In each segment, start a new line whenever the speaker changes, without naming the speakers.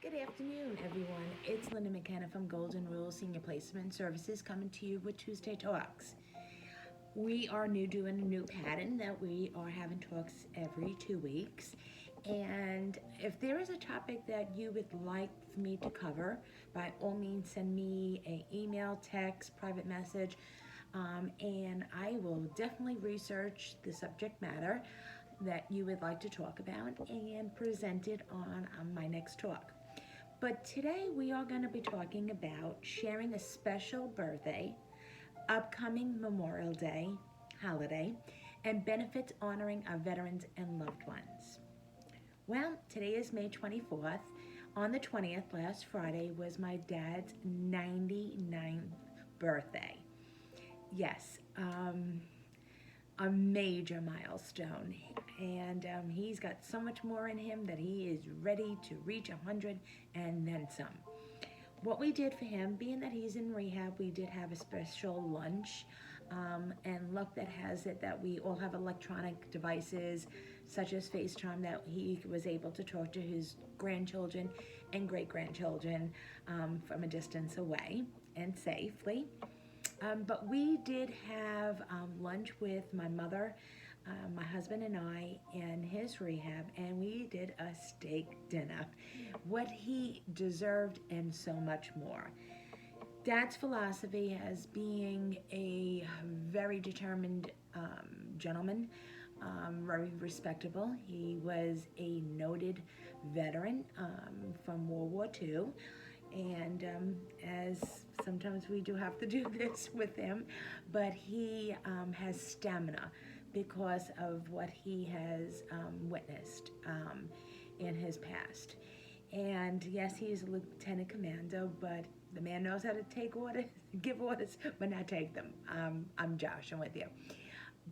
Good afternoon, everyone. It's Linda McKenna from Golden Rule Senior Placement Services coming to you with Tuesday Talks. We are doing a new pattern that we are having talks every 2 weeks. And if there is a topic that you would like for me to cover, by all means send me an email, text, private message, and I will definitely research the subject matter that you would like to talk about and present it on my next talk. But today we are going to be talking about sharing a special birthday, upcoming Memorial Day holiday, and benefits honoring our veterans and loved ones. Well, today is May 24th. On the 20th, last Friday, was my dad's 99th birthday. Yes, a major milestone. And he's got so much more in him that he is ready to reach 100 and then some. What we did for him, being that he's in rehab, we did have a special lunch. And luck that has it that we all have electronic devices such as FaceTime that he was able to talk to his grandchildren and great-grandchildren from a distance away and safely. But we did have lunch with my mother, my husband and I in his rehab, and we did a steak dinner. What he deserved and so much more. Dad's philosophy as being a very determined gentleman, very respectable. He was a noted veteran from World War II. And as sometimes we do have to do this with him, but he has stamina because of what he has witnessed in his past. And yes, he is a lieutenant commando, but the man knows how to take orders, give orders, but not take them. I'm Josh, I'm with you.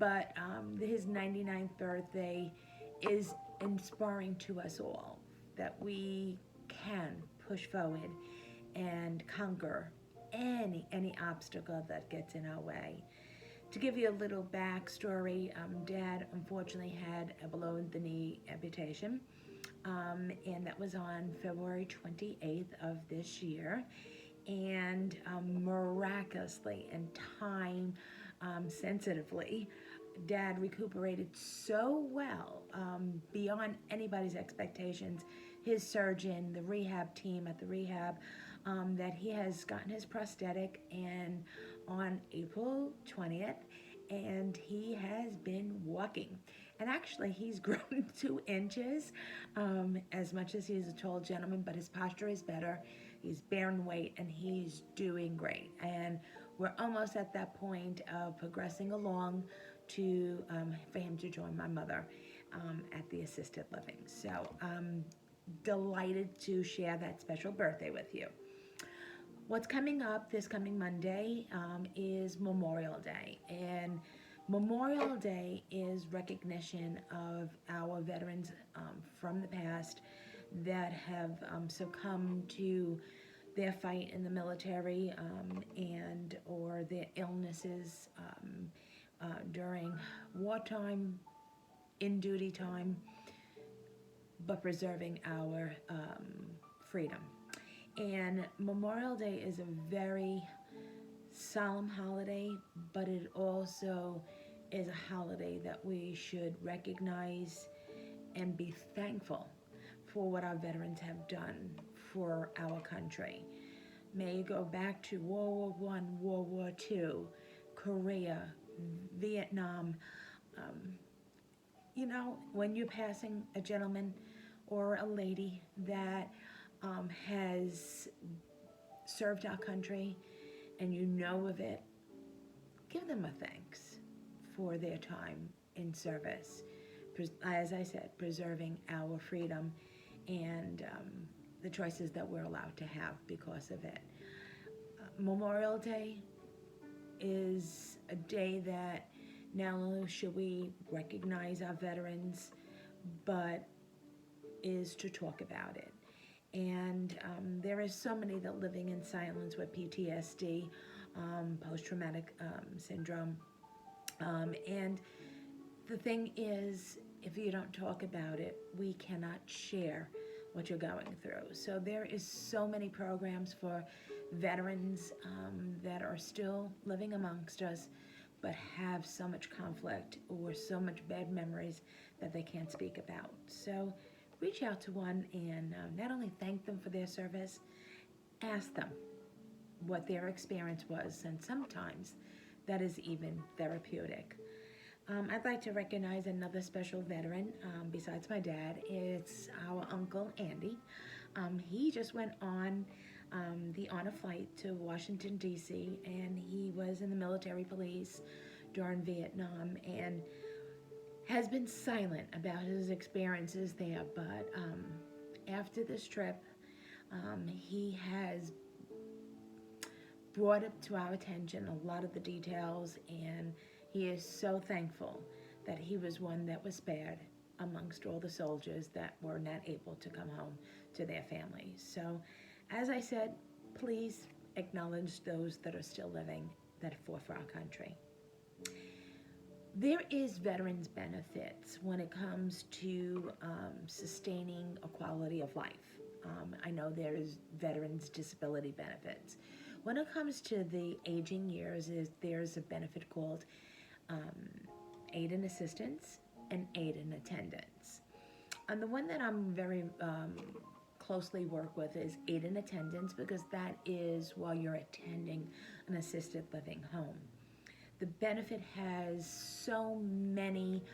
But his 99th birthday is inspiring to us all that we can push forward and conquer any obstacle that gets in our way. To give you a little backstory, Dad unfortunately had a below-the-knee amputation, and that was on February 28th of this year. And miraculously and time sensitively, Dad recuperated so well, beyond anybody's expectations. His surgeon, the rehab team at the rehab, that he has gotten his prosthetic and on April 20th, and he has been walking. And actually, he's grown 2 inches, as much as he's a tall gentleman, but his posture is better. He's bearing weight, and he's doing great. And we're almost at that point of progressing along to for him to join my mother at the assisted living. So delighted to share that special birthday with you. What's coming up this coming Monday is Memorial Day, and Memorial Day is recognition of our veterans from the past that have succumbed to their fight in the military and or their illnesses during wartime, in duty time, but preserving our freedom. And Memorial Day is a very solemn holiday, but it also is a holiday that we should recognize and be thankful for what our veterans have done for our country. May you go back to World War I, World War II, Korea, Vietnam. You know, when you're passing a gentleman or a lady that has served our country and you know of it, give them a thanks for their time in service. As I said, preserving our freedom and the choices that we're allowed to have because of it. Memorial Day is a day that not only should we recognize our veterans, but is to talk about it. And there is so many that living in silence with PTSD, post-traumatic syndrome. And the thing is, if you don't talk about it, we cannot share what you're going through. So there is so many programs for veterans that are still living amongst us, but have so much conflict or so much bad memories that they can't speak about. So reach out to one and not only thank them for their service, ask them what their experience was, and sometimes that is even therapeutic. I'd like to recognize another special veteran besides my dad. It's our Uncle Andy. He just went on the honor flight to Washington, D.C., and he was in the military police during Vietnam and has been silent about his experiences there. But after this trip, he has brought up to our attention a lot of the details, and he is so thankful that he was one that was spared amongst all the soldiers that were not able to come home to their families. So, as I said, please acknowledge those that are still living that fought for our country. There is veterans benefits when it comes to sustaining a quality of life. I know there is veterans disability benefits. When it comes to the aging years, there's a benefit called aid and assistance and aid and attendance. And the one that I'm very closely work with is aid and attendance, because that is while you're attending an assisted living home. The benefit has so many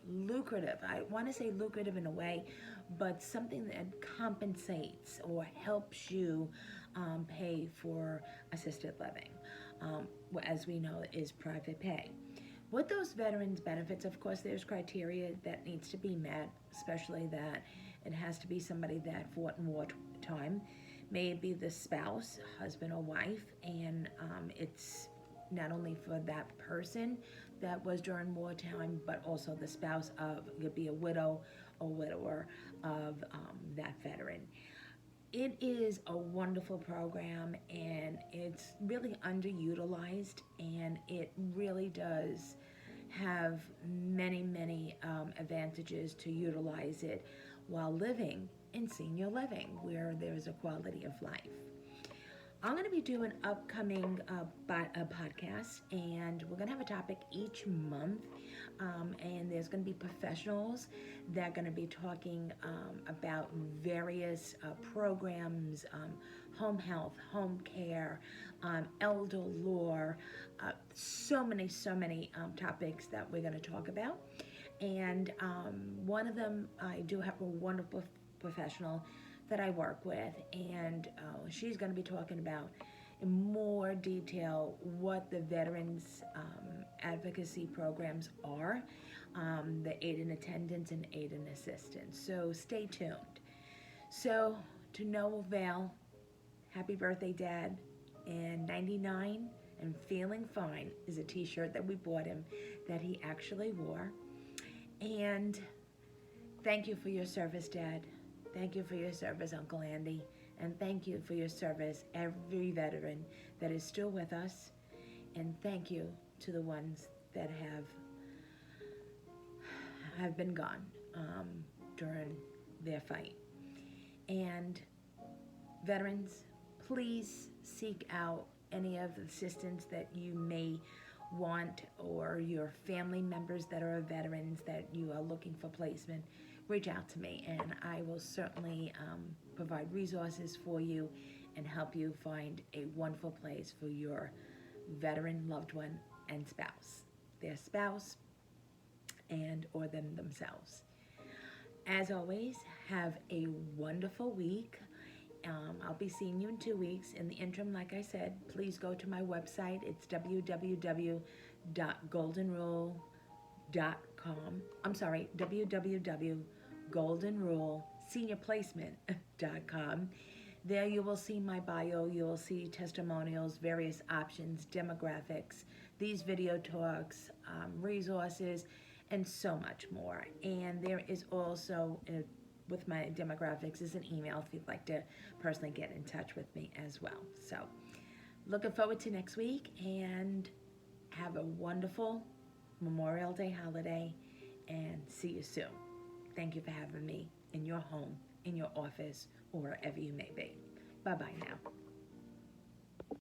lucrative, I want to say lucrative in a way, but something that compensates or helps you pay for assisted living, as we know is private pay. With those veterans benefits, of course, there's criteria that needs to be met, especially that it has to be somebody that fought in wartime, maybe the spouse, husband or wife, and it's not only for that person that was during wartime, but also the spouse of, it could be a widow or widower of that veteran. It is a wonderful program, and it's really underutilized, and it really does have many advantages to utilize it while living in senior living, where there's a quality of life. I'm going to be doing upcoming podcasts, and we're going to have a topic each month, and there's going to be professionals that are going to be talking about various programs, home health, home care, elder law, so many topics that we're going to talk about. And one of them, I do have a wonderful professional that I work with, and she's going to be talking about in more detail what the veterans advocacy programs are, the aid and attendance and aid and assistance. So stay tuned. So to Noah Vale, happy birthday, Dad. And 99 and feeling fine is a t-shirt that we bought him that he actually wore. And thank you for your service, Dad. Thank you for your service, Uncle Andy, and thank you for your service, every veteran that is still with us, and thank you to the ones that have been gone during their fight. And veterans, please seek out any of the assistance that you may want, or your family members that are veterans that you are looking for placement. Reach out to me, and I will certainly provide resources for you and help you find a wonderful place for your veteran loved one and spouse, their spouse, and or them themselves. As always, have a wonderful week. I'll be seeing you in 2 weeks. In the interim, like I said, please go to my website. It's www.goldenrule.com. I'm sorry, www.goldenruleseniorplacement.com. There you will see my bio, you will see testimonials, various options, demographics, these video talks, resources, and so much more. And there is also, with my demographics, is an email if you'd like to personally get in touch with me as well. So, looking forward to next week, and have a wonderful Memorial Day holiday, and see you soon. Thank you for having me in your home, in your office, or wherever you may be. Bye bye now.